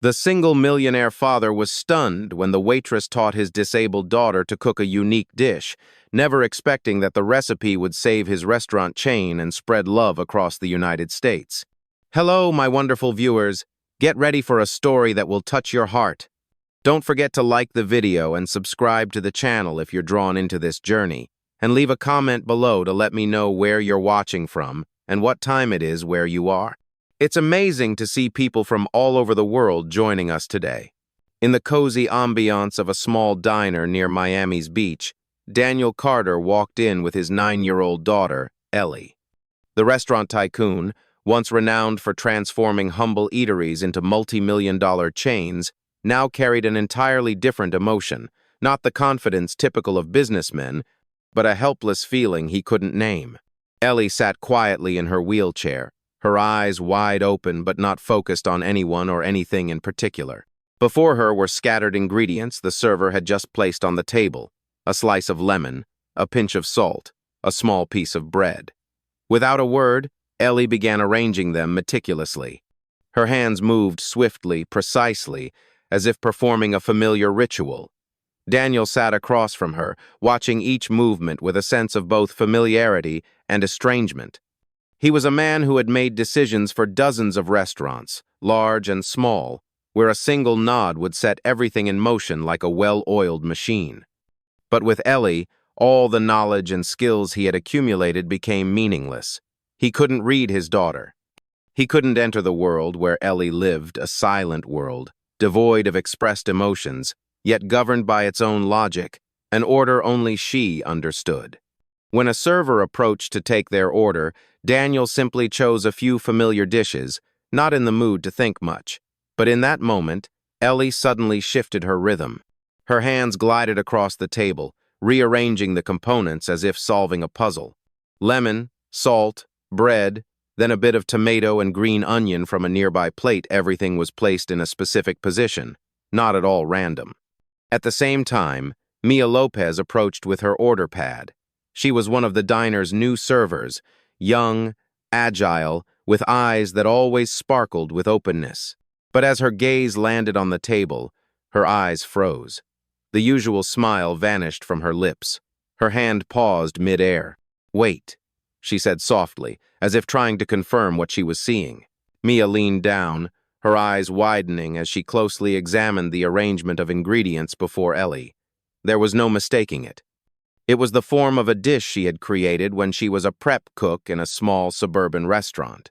The single millionaire father was stunned when the waitress taught his disabled daughter to cook a unique dish, never expecting that the recipe would save his restaurant chain and spread love across the United States. Hello, my wonderful viewers. Get ready for a story that will touch your heart. Don't forget to like the video and subscribe to the channel if you're drawn into this journey, and leave a comment below to let me know where you're watching from and what time it is where you are. It's amazing to see people from all over the world joining us today. In the cozy ambiance of a small diner near Miami's beach, Daniel Carter walked in with his 9-year-old daughter, Ellie. The restaurant tycoon, once renowned for transforming humble eateries into multi-million-dollar chains, now carried an entirely different emotion, not the confidence typical of businessmen, but a helpless feeling he couldn't name. Ellie sat quietly in her wheelchair, her eyes wide open but not focused on anyone or anything in particular. Before her were scattered ingredients the server had just placed on the table: a slice of lemon, a pinch of salt, a small piece of bread. Without a word, Ellie began arranging them meticulously. Her hands moved swiftly, precisely, as if performing a familiar ritual. Daniel sat across from her, watching each movement with a sense of both familiarity and estrangement. He was a man who had made decisions for dozens of restaurants, large and small, where a single nod would set everything in motion like a well-oiled machine. But with Ellie, all the knowledge and skills he had accumulated became meaningless. He couldn't read his daughter. He couldn't enter the world where Ellie lived, a silent world, devoid of expressed emotions, yet governed by its own logic, an order only she understood. When a server approached to take their order, Daniel simply chose a few familiar dishes, not in the mood to think much. But in that moment, Ellie suddenly shifted her rhythm. Her hands glided across the table, rearranging the components as if solving a puzzle. Lemon, salt, bread, then a bit of tomato and green onion from a nearby plate. Everything was placed in a specific position, not at all random. At the same time, Mia Lopez approached with her order pad. She was one of the diner's new servers, young, agile, with eyes that always sparkled with openness. But as her gaze landed on the table, her eyes froze. The usual smile vanished from her lips. Her hand paused mid-air. "Wait," she said softly, as if trying to confirm what she was seeing. Mia leaned down, her eyes widening as she closely examined the arrangement of ingredients before Ellie. There was no mistaking it. It was the form of a dish she had created when she was a prep cook in a small suburban restaurant.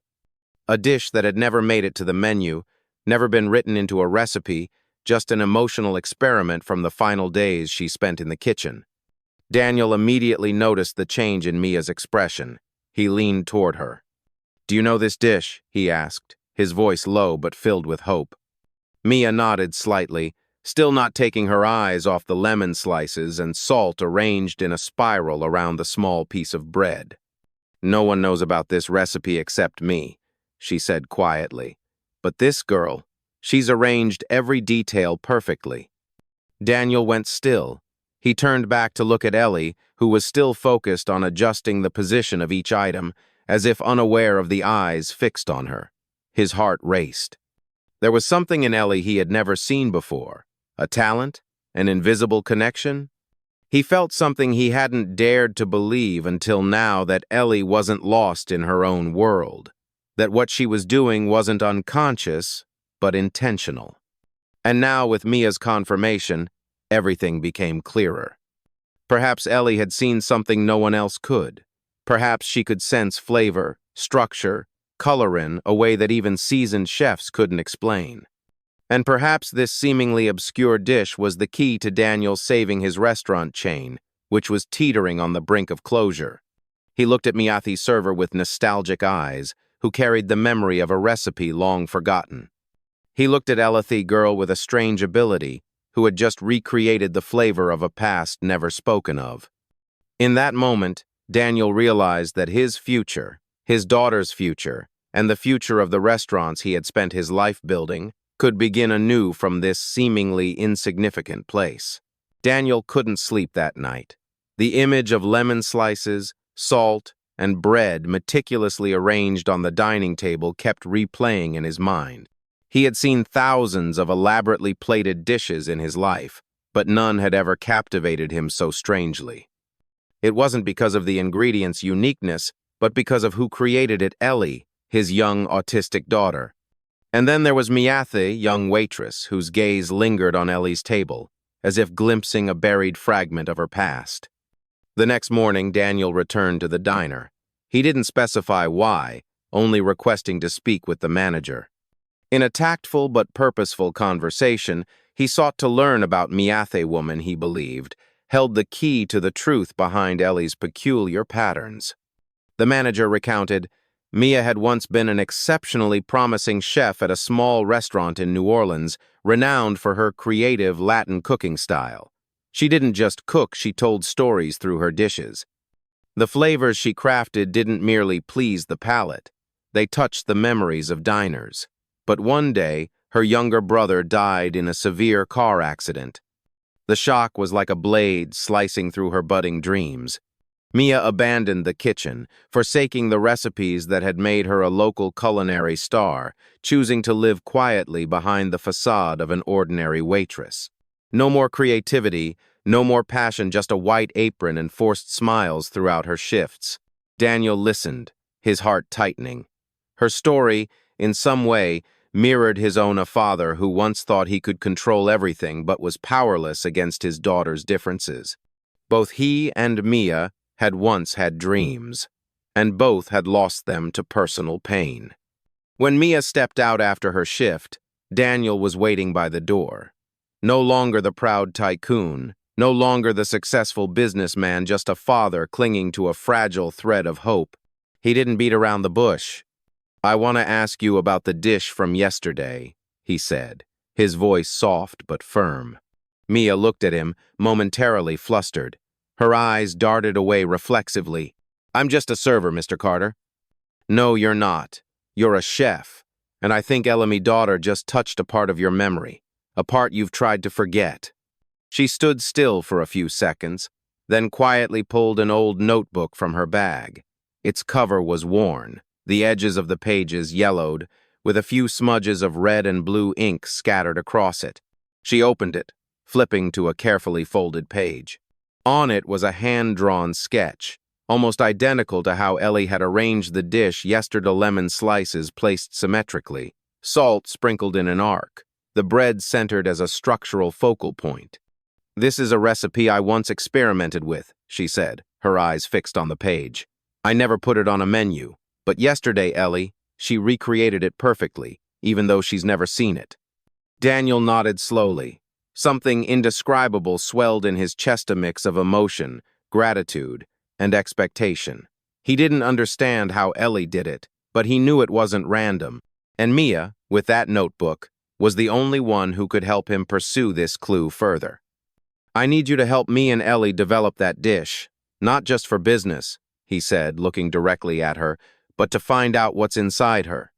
A dish that had never made it to the menu, never been written into a recipe, just an emotional experiment from the final days she spent in the kitchen. Daniel immediately noticed the change in Mia's expression. He leaned toward her. "Do you know this dish?" he asked, his voice low but filled with hope. Mia nodded slightly, still not taking her eyes off the lemon slices and salt arranged in a spiral around the small piece of bread. "No one knows about this recipe except me," she said quietly. "But this girl, she's arranged every detail perfectly." Daniel went still. He turned back to look at Ellie, who was still focused on adjusting the position of each item, as if unaware of the eyes fixed on her. His heart raced. There was something in Ellie he had never seen before. A talent? An invisible connection? He felt something he hadn't dared to believe until now, that Ellie wasn't lost in her own world, that what she was doing wasn't unconscious, but intentional. And now, with Mia's confirmation, everything became clearer. Perhaps Ellie had seen something no one else could. Perhaps she could sense flavor, structure, color in a way that even seasoned chefs couldn't explain. And perhaps this seemingly obscure dish was the key to Daniel saving his restaurant chain, which was teetering on the brink of closure. He looked at Miathi's server with nostalgic eyes, who carried the memory of a recipe long forgotten. He looked at Elathi girl with a strange ability, who had just recreated the flavor of a past never spoken of. In that moment, Daniel realized that his future, his daughter's future, and the future of the restaurants he had spent his life building, could begin anew from this seemingly insignificant place. Daniel couldn't sleep that night. The image of lemon slices, salt, and bread meticulously arranged on the dining table kept replaying in his mind. He had seen thousands of elaborately plated dishes in his life, but none had ever captivated him so strangely. It wasn't because of the ingredients' uniqueness, but because of who created it, Ellie, his young autistic daughter. And then there was Miathe, young waitress, whose gaze lingered on Ellie's table, as if glimpsing a buried fragment of her past. The next morning, Daniel returned to the diner. He didn't specify why, only requesting to speak with the manager. In a tactful but purposeful conversation, he sought to learn about Miathe woman he believed held the key to the truth behind Ellie's peculiar patterns. The manager recounted, Mia had once been an exceptionally promising chef at a small restaurant in New Orleans, renowned for her creative Latin cooking style. She didn't just cook, she told stories through her dishes. The flavors she crafted didn't merely please the palate. They touched the memories of diners. But one day, her younger brother died in a severe car accident. The shock was like a blade slicing through her budding dreams. Mia abandoned the kitchen, forsaking the recipes that had made her a local culinary star, choosing to live quietly behind the facade of an ordinary waitress. No more creativity, no more passion, just a white apron and forced smiles throughout her shifts. Daniel listened, his heart tightening. Her story, in some way, mirrored his own. A father who once thought he could control everything but was powerless against his daughter's differences. Both he and Mia had once had dreams, and both had lost them to personal pain. When Mia stepped out after her shift, Daniel was waiting by the door. No longer the proud tycoon, no longer the successful businessman, just a father clinging to a fragile thread of hope. He didn't beat around the bush. I want to ask you about the dish from yesterday, he said, his voice soft but firm. Mia looked at him, momentarily flustered. Her eyes darted away reflexively. I'm just a server, Mr. Carter. No, you're not. You're a chef. And I think Ellie's daughter just touched a part of your memory, a part you've tried to forget. She stood still for a few seconds, then quietly pulled an old notebook from her bag. Its cover was worn. The edges of the pages yellowed, with a few smudges of red and blue ink scattered across it. She opened it, flipping to a carefully folded page. On it was a hand-drawn sketch, almost identical to how Ellie had arranged the dish yesterday. Lemon slices placed symmetrically, salt sprinkled in an arc, the bread centered as a structural focal point. This is a recipe I once experimented with, she said, her eyes fixed on the page. I never put it on a menu. But yesterday, Ellie, she recreated it perfectly, even though she's never seen it. Daniel nodded slowly. Something indescribable swelled in his chest, a mix of emotion, gratitude, and expectation. He didn't understand how Ellie did it, but he knew it wasn't random. And Mia, with that notebook, was the only one who could help him pursue this clue further. I need you to help me and Ellie develop that dish, not just for business, he said, looking directly at her, but to find out what's inside her.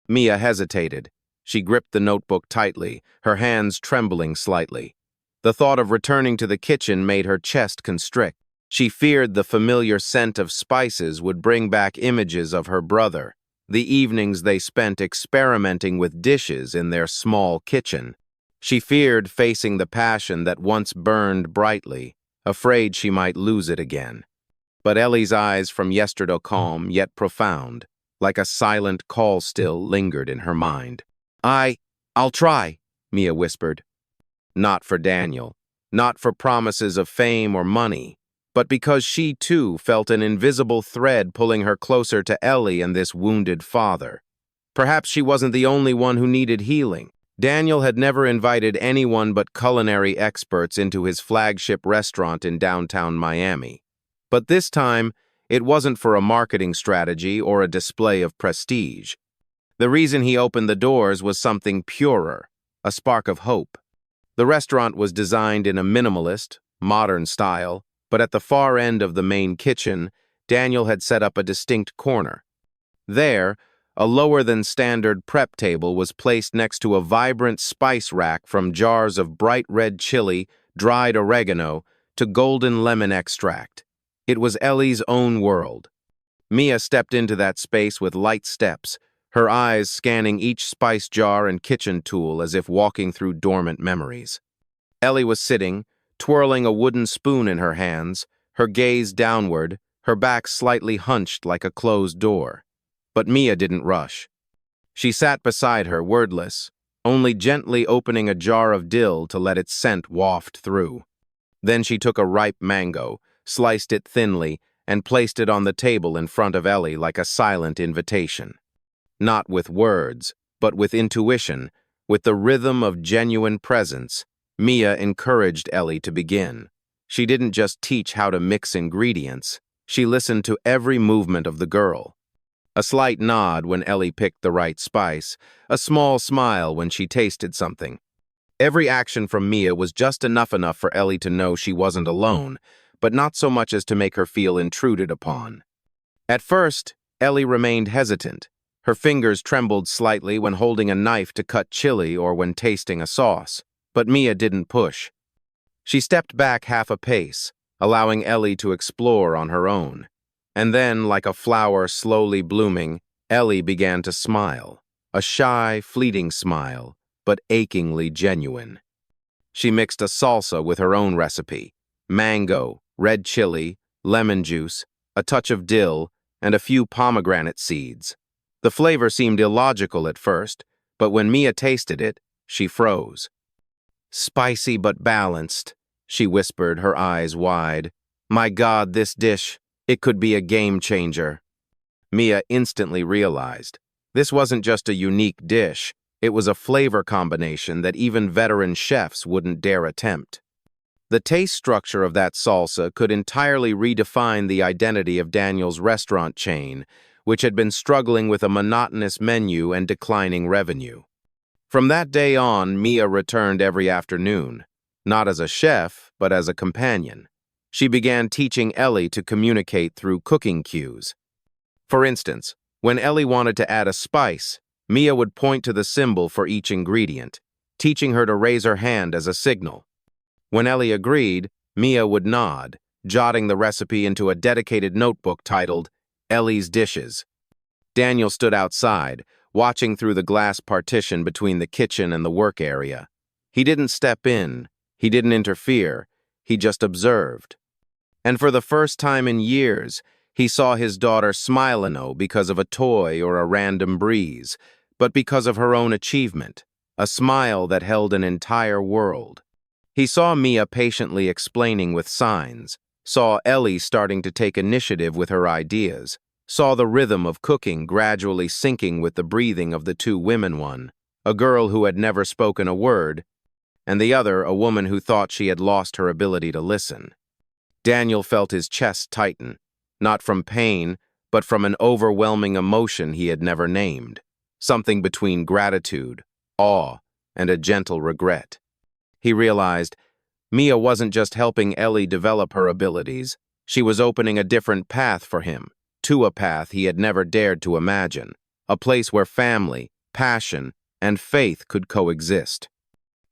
Mia hesitated. She gripped the notebook tightly, her hands trembling slightly. The thought of returning to the kitchen made her chest constrict. She feared the familiar scent of spices would bring back images of her brother, the evenings they spent experimenting with dishes in their small kitchen. She feared facing the passion that once burned brightly, afraid she might lose it again. But Ellie's eyes from yesterday, calm yet profound, like a silent call, still lingered in her mind. I'll try, Mia whispered. Not for Daniel, not for promises of fame or money, but because she too felt an invisible thread pulling her closer to Ellie and this wounded father. Perhaps she wasn't the only one who needed healing. Daniel had never invited anyone but culinary experts into his flagship restaurant in downtown Miami. But this time, it wasn't for a marketing strategy or a display of prestige. The reason he opened the doors was something purer, a spark of hope. The restaurant was designed in a minimalist, modern style, but at the far end of the main kitchen, Daniel had set up a distinct corner. There, a lower-than-standard prep table was placed next to a vibrant spice rack, from jars of bright red chili, dried oregano, to golden lemon extract. It was Ellie's own world. Mia stepped into that space with light steps, her eyes scanning each spice jar and kitchen tool as if walking through dormant memories. Ellie was sitting, twirling a wooden spoon in her hands, her gaze downward, her back slightly hunched like a closed door. But Mia didn't rush. She sat beside her, wordless, only gently opening a jar of dill to let its scent waft through. Then she took a ripe mango, sliced it thinly, and placed it on the table in front of Ellie like a silent invitation. Not with words, but with intuition, with the rhythm of genuine presence, Mia encouraged Ellie to begin. She didn't just teach how to mix ingredients, she listened to every movement of the girl. A slight nod when Ellie picked the right spice, a small smile when she tasted something. Every action from Mia was just enough for Ellie to know she wasn't alone, but not so much as to make her feel intruded upon. At first, Ellie remained hesitant. Her fingers trembled slightly when holding a knife to cut chili or when tasting a sauce, but Mia didn't push. She stepped back half a pace, allowing Ellie to explore on her own. And then, like a flower slowly blooming, Ellie began to smile, a shy, fleeting smile, but achingly genuine. She mixed a salsa with her own recipe: mango, red chili, lemon juice, a touch of dill, and a few pomegranate seeds. The flavor seemed illogical at first, but when Mia tasted it, she froze. "Spicy but balanced," she whispered, her eyes wide. "My God, this dish, it could be a game changer." Mia instantly realized this wasn't just a unique dish, it was a flavor combination that even veteran chefs wouldn't dare attempt. The taste structure of that salsa could entirely redefine the identity of Daniel's restaurant chain, which had been struggling with a monotonous menu and declining revenue. From that day on, Mia returned every afternoon, not as a chef, but as a companion. She began teaching Ellie to communicate through cooking cues. For instance, when Ellie wanted to add a spice, Mia would point to the symbol for each ingredient, teaching her to raise her hand as a signal. When Ellie agreed, Mia would nod, jotting the recipe into a dedicated notebook titled Ellie's Dishes. Daniel stood outside, watching through the glass partition between the kitchen and the work area. He didn't step in, he didn't interfere, he just observed. And for the first time in years, he saw his daughter smile no because of a toy or a random breeze, but because of her own achievement, a smile that held an entire world. He saw Mia patiently explaining with signs, saw Ellie starting to take initiative with her ideas, saw the rhythm of cooking gradually syncing with the breathing of the two women, one, a girl who had never spoken a word, and the other a woman who thought she had lost her ability to listen. Daniel felt his chest tighten, not from pain, but from an overwhelming emotion he had never named, something between gratitude, awe, and a gentle regret. He realized Mia wasn't just helping Ellie develop her abilities, she was opening a different path for him, to a path he had never dared to imagine, a place where family, passion, and faith could coexist.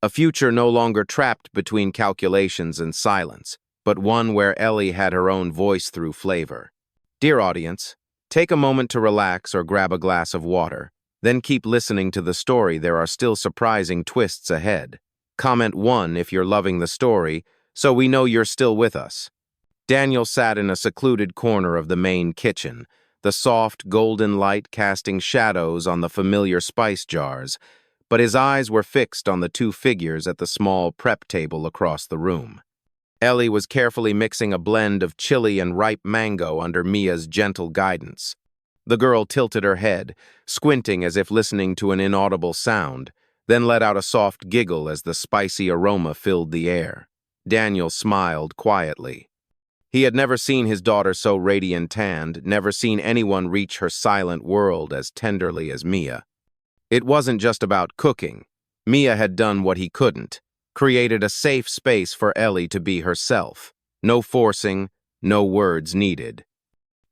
A future no longer trapped between calculations and silence, but one where Ellie had her own voice through flavor. Dear audience, take a moment to relax or grab a glass of water, then keep listening to the story. There are still surprising twists ahead. Comment 1 if you're loving the story, so we know you're still with us. Daniel sat in a secluded corner of the main kitchen, the soft, golden light casting shadows on the familiar spice jars, but his eyes were fixed on the two figures at the small prep table across the room. Ellie was carefully mixing a blend of chili and ripe mango under Mia's gentle guidance. The girl tilted her head, squinting as if listening to an inaudible sound, then let out a soft giggle as the spicy aroma filled the air. Daniel smiled quietly. He had never seen his daughter so radiant-tanned, never seen anyone reach her silent world as tenderly as Mia. It wasn't just about cooking. Mia had done what he couldn't, created a safe space for Ellie to be herself. No forcing, no words needed.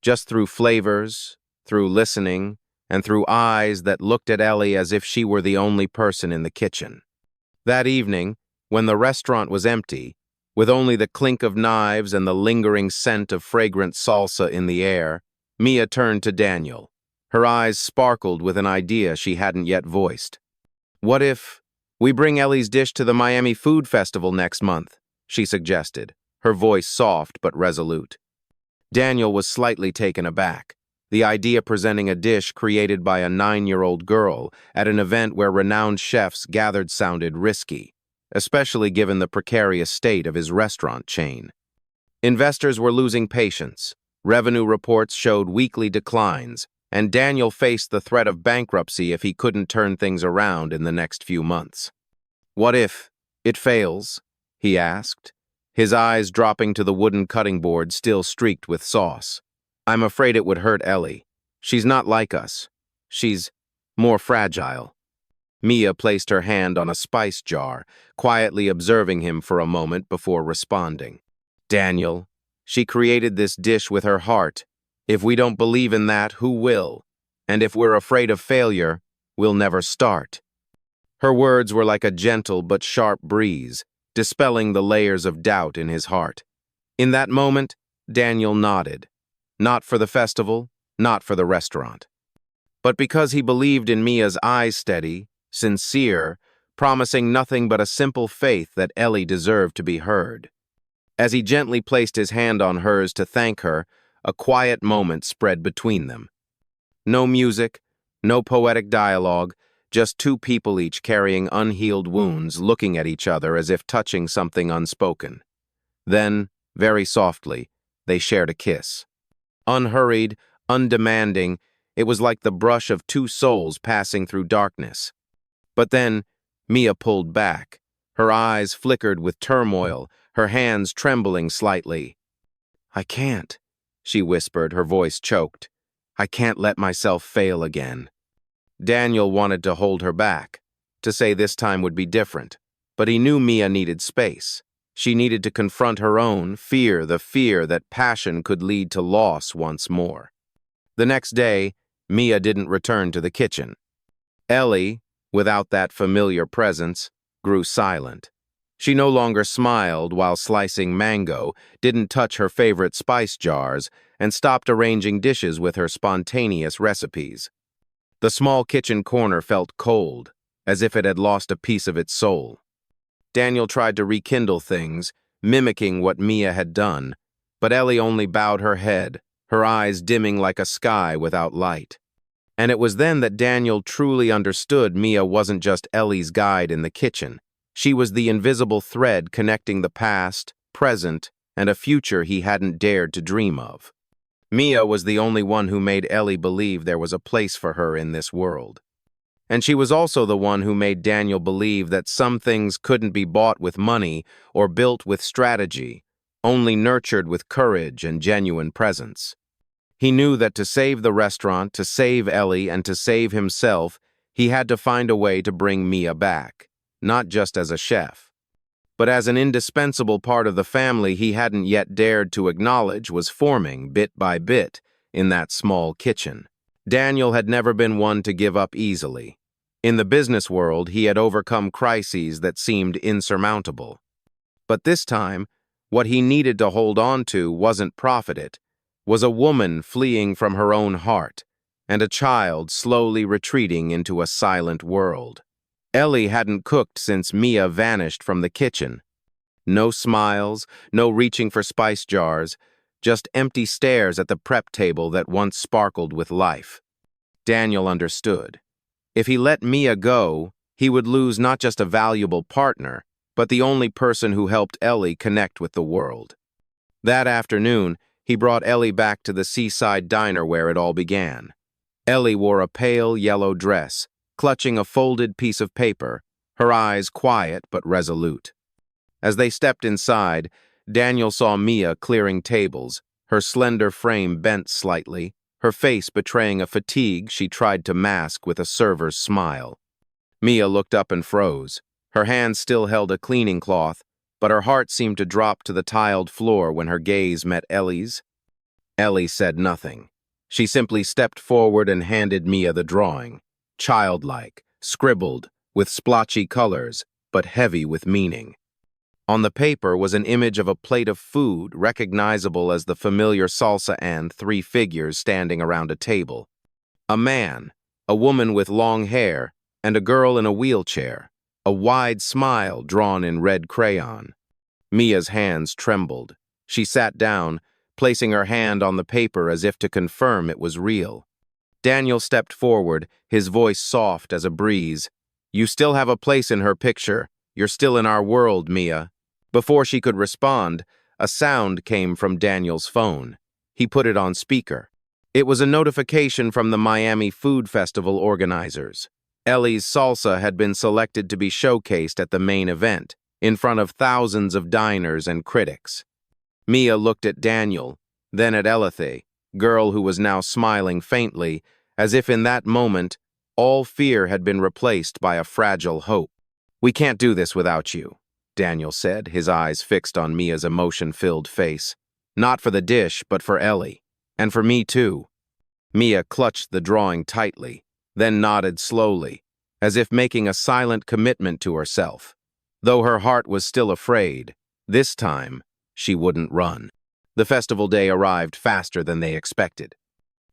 Just through flavors, through listening, and through eyes that looked at Ellie as if she were the only person in the kitchen. That evening, when the restaurant was empty, with only the clink of knives and the lingering scent of fragrant salsa in the air, Mia turned to Daniel. Her eyes sparkled with an idea she hadn't yet voiced. "What if we bring Ellie's dish to the Miami Food Festival next month?" she suggested, her voice soft but resolute. Daniel was slightly taken aback. The idea presenting a dish created by a 9-year-old girl at an event where renowned chefs gathered sounded risky, especially given the precarious state of his restaurant chain. Investors were losing patience. Revenue reports showed weekly declines, and Daniel faced the threat of bankruptcy if he couldn't turn things around in the next few months. "What if it fails?" he asked, his eyes dropping to the wooden cutting board still streaked with sauce. "I'm afraid it would hurt Ellie. She's not like us. She's more fragile." Mia placed her hand on a spice jar, quietly observing him for a moment before responding. "Daniel, she created this dish with her heart. If we don't believe in that, who will? And if we're afraid of failure, we'll never start." Her words were like a gentle but sharp breeze, dispelling the layers of doubt in his heart. In that moment, Daniel nodded. Not for the festival, not for the restaurant, but because he believed in Mia's eyes steady, sincere, promising nothing but a simple faith that Ellie deserved to be heard. As he gently placed his hand on hers to thank her, a quiet moment spread between them. No music, no poetic dialogue, just two people each carrying unhealed wounds looking at each other as if touching something unspoken. Then, very softly, they shared a kiss. Unhurried, undemanding, it was like the brush of two souls passing through darkness. But then, Mia pulled back. Her eyes flickered with turmoil, her hands trembling slightly. "I can't," she whispered, her voice choked. "I can't let myself fail again." Daniel wanted to hold her back, to say this time would be different, but he knew Mia needed space. She needed to confront her own fear, the fear that passion could lead to loss once more. The next day, Mia didn't return to the kitchen. Ellie, without that familiar presence, grew silent. She no longer smiled while slicing mango, didn't touch her favorite spice jars, and stopped arranging dishes with her spontaneous recipes. The small kitchen corner felt cold, as if it had lost a piece of its soul. Daniel tried to rekindle things, mimicking what Mia had done, but Ellie only bowed her head, her eyes dimming like a sky without light. And it was then that Daniel truly understood Mia wasn't just Ellie's guide in the kitchen. She was the invisible thread connecting the past, present, and a future he hadn't dared to dream of. Mia was the only one who made Ellie believe there was a place for her in this world. And she was also the one who made Daniel believe that some things couldn't be bought with money or built with strategy, only nurtured with courage and genuine presence. He knew that to save the restaurant, to save Ellie, and to save himself, he had to find a way to bring Mia back, not just as a chef, but as an indispensable part of the family he hadn't yet dared to acknowledge was forming, bit by bit, in that small kitchen. Daniel had never been one to give up easily. In the business world, he had overcome crises that seemed insurmountable. But this time, what he needed to hold on to wasn't profit, was a woman fleeing from her own heart, and a child slowly retreating into a silent world. Ellie hadn't cooked since Mia vanished from the kitchen. No smiles, no reaching for spice jars, just empty stares at the prep table that once sparkled with life. Daniel understood. If he let Mia go, he would lose not just a valuable partner, but the only person who helped Ellie connect with the world. That afternoon, he brought Ellie back to the seaside diner where it all began. Ellie wore a pale yellow dress, clutching a folded piece of paper, her eyes quiet but resolute. As they stepped inside, Daniel saw Mia clearing tables, her slender frame bent slightly, her face betraying a fatigue she tried to mask with a server's smile. Mia looked up and froze. Her hand still held a cleaning cloth, but her heart seemed to drop to the tiled floor when her gaze met Ellie's. Ellie said nothing. She simply stepped forward and handed Mia the drawing, childlike, scribbled, with splotchy colors, but heavy with meaning. On the paper was an image of a plate of food recognizable as the familiar salsa and three figures standing around a table. A man, a woman with long hair, and a girl in a wheelchair, a wide smile drawn in red crayon. Mia's hands trembled. She sat down, placing her hand on the paper as if to confirm it was real. Daniel stepped forward, his voice soft as a breeze. "You still have a place in her picture. You're still in our world, Mia." Before she could respond, a sound came from Daniel's phone. He put it on speaker. It was a notification from the Miami Food Festival organizers. Ellie's salsa had been selected to be showcased at the main event, in front of thousands of diners and critics. Mia looked at Daniel, then at Elithé, girl who was now smiling faintly, as if in that moment, all fear had been replaced by a fragile hope. "We can't do this without you," Daniel said, his eyes fixed on Mia's emotion-filled face. "Not for the dish, but for Ellie. And for me, too." Mia clutched the drawing tightly, then nodded slowly, as if making a silent commitment to herself. Though her heart was still afraid, this time, she wouldn't run. The festival day arrived faster than they expected.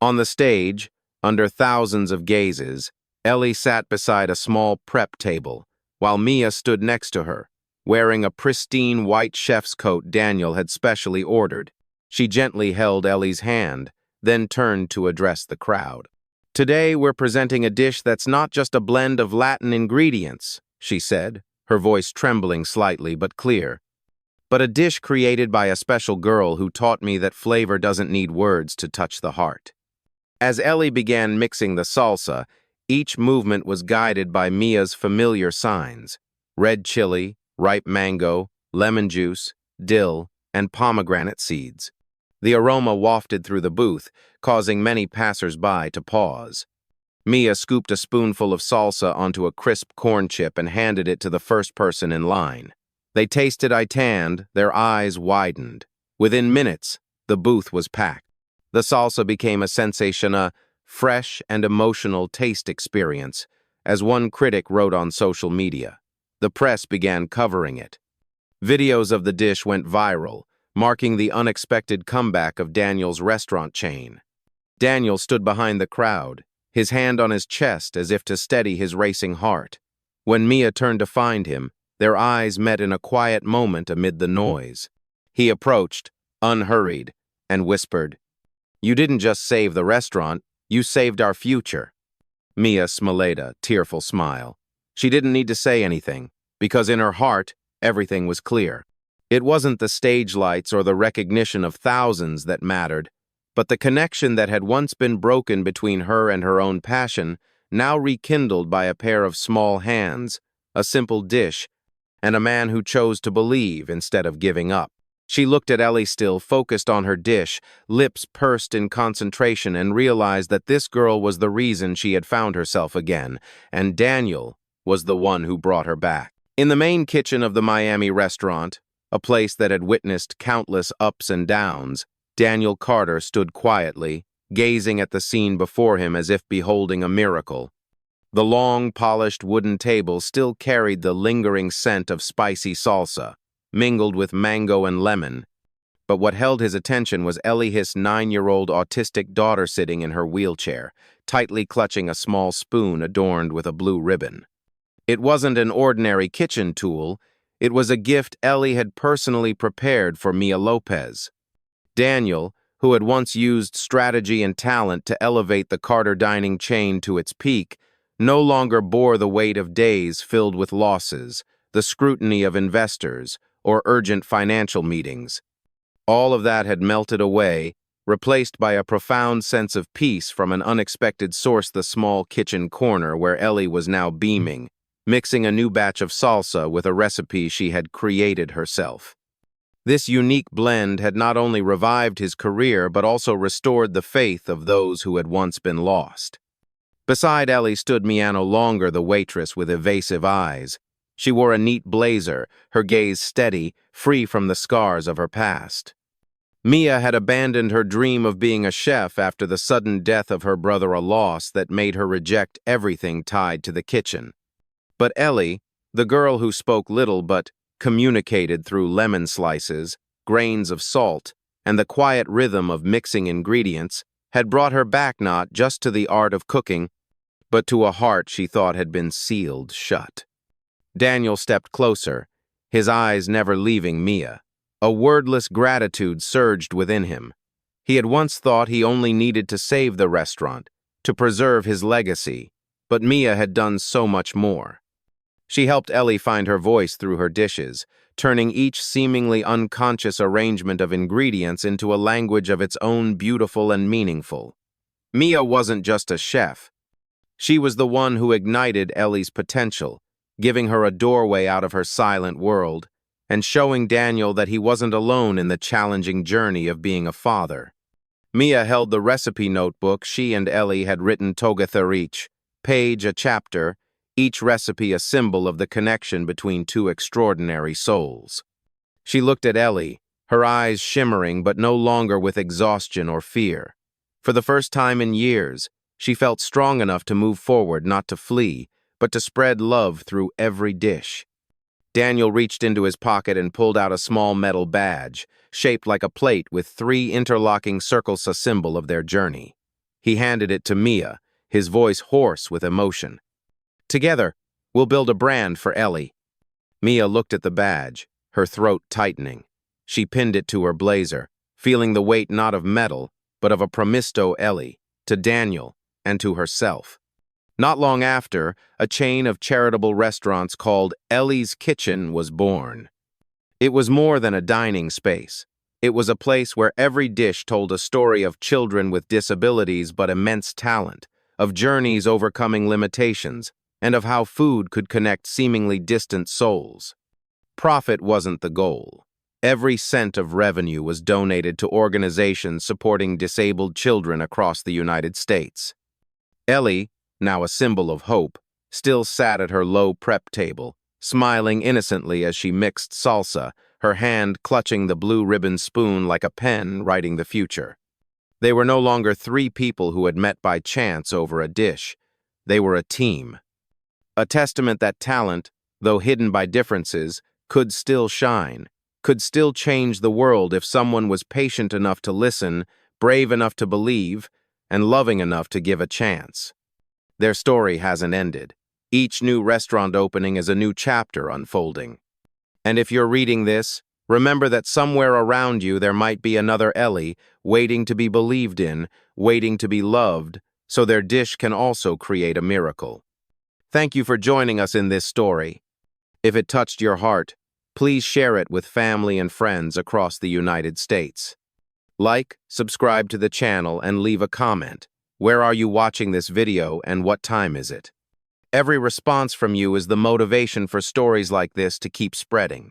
On the stage, under thousands of gazes, Ellie sat beside a small prep table, while Mia stood next to her, wearing a pristine white chef's coat Daniel had specially ordered. She gently held Ellie's hand, then turned to address the crowd. "Today we're presenting a dish that's not just a blend of Latin ingredients," she said, her voice trembling slightly but clear, "but a dish created by a special girl who taught me that flavor doesn't need words to touch the heart." As Ellie began mixing the salsa, each movement was guided by Mia's familiar signs: red chili, ripe mango, lemon juice, dill, and pomegranate seeds. The aroma wafted through the booth, causing many passers-by to pause. Mia scooped a spoonful of salsa onto a crisp corn chip and handed it to the first person in line. They tasted tanned, their eyes widened. Within minutes, the booth was packed. The salsa became a sensation, a fresh and emotional taste experience, as one critic wrote on social media. The press began covering it. Videos of the dish went viral, marking the unexpected comeback of Daniel's restaurant chain. Daniel stood behind the crowd, his hand on his chest as if to steady his racing heart. When Mia turned to find him, their eyes met in a quiet moment amid the noise. He approached, unhurried, and whispered, "You didn't just save the restaurant, you saved our future." Mia smiled a tearful smile. She didn't need to say anything, because in her heart, everything was clear. It wasn't the stage lights or the recognition of thousands that mattered, but the connection that had once been broken between her and her own passion, now rekindled by a pair of small hands, a simple dish, and a man who chose to believe instead of giving up. She looked at Ellie still focused on her dish, lips pursed in concentration, and realized that this girl was the reason she had found herself again, and Daniel was the one who brought her back. In the main kitchen of the Miami restaurant, a place that had witnessed countless ups and downs, Daniel Carter stood quietly, gazing at the scene before him as if beholding a miracle. The long, polished wooden table still carried the lingering scent of spicy salsa, mingled with mango and lemon. But what held his attention was Ellie's 9-year-old autistic daughter sitting in her wheelchair, tightly clutching a small spoon adorned with a blue ribbon. It wasn't an ordinary kitchen tool. It was a gift Ellie had personally prepared for Mia Lopez. Daniel, who had once used strategy and talent to elevate the Carter dining chain to its peak, no longer bore the weight of days filled with losses, the scrutiny of investors, or urgent financial meetings. All of that had melted away, replaced by a profound sense of peace from an unexpected source, the small kitchen corner where Ellie was now beaming, mixing a new batch of salsa with a recipe she had created herself. This unique blend had not only revived his career but also restored the faith of those who had once been lost. Beside Ellie stood Mia Longer, the waitress with evasive eyes. She wore a neat blazer, her gaze steady, free from the scars of her past. Mia had abandoned her dream of being a chef after the sudden death of her brother, a loss that made her reject everything tied to the kitchen. But Ellie, the girl who spoke little but communicated through lemon slices, grains of salt, and the quiet rhythm of mixing ingredients, had brought her back not just to the art of cooking, but to a heart she thought had been sealed shut. Daniel stepped closer, his eyes never leaving Mia. A wordless gratitude surged within him. He had once thought he only needed to save the restaurant, to preserve his legacy, but Mia had done so much more. She helped Ellie find her voice through her dishes, turning each seemingly unconscious arrangement of ingredients into a language of its own, beautiful and meaningful. Mia wasn't just a chef. She was the one who ignited Ellie's potential, giving her a doorway out of her silent world, and showing Daniel that he wasn't alone in the challenging journey of being a father. Mia held the recipe notebook she and Ellie had written together, each page a chapter, each recipe a symbol of the connection between two extraordinary souls. She looked at Ellie, her eyes shimmering but no longer with exhaustion or fear. For the first time in years, she felt strong enough to move forward, not to flee, but to spread love through every dish. Daniel reached into his pocket and pulled out a small metal badge, shaped like a plate with 3 interlocking circles, a symbol of their journey. He handed it to Mia, his voice hoarse with emotion. "Together, we'll build a brand for Ellie." Mia looked at the badge, her throat tightening. She pinned it to her blazer, feeling the weight not of metal, but of a promisto Ellie, to Daniel, and to herself. Not long after, a chain of charitable restaurants called Ellie's Kitchen was born. It was more than a dining space. It was a place where every dish told a story of children with disabilities but immense talent, of journeys overcoming limitations, and of how food could connect seemingly distant souls. Profit wasn't the goal. Every cent of revenue was donated to organizations supporting disabled children across the United States. Ellie, now a symbol of hope, still sat at her low prep table, smiling innocently as she mixed salsa, her hand clutching the blue ribbon spoon like a pen writing the future. They were no longer 3 people who had met by chance over a dish. They were a team. A testament that talent, though hidden by differences, could still shine, could still change the world if someone was patient enough to listen, brave enough to believe, and loving enough to give a chance. Their story hasn't ended. Each new restaurant opening is a new chapter unfolding. And if you're reading this, remember that somewhere around you there might be another Ellie, waiting to be believed in, waiting to be loved, so their dish can also create a miracle. Thank you for joining us in this story. If it touched your heart, please share it with family and friends across the United States. Like, subscribe to the channel, and leave a comment. Where are you watching this video and what time is it? Every response from you is the motivation for stories like this to keep spreading.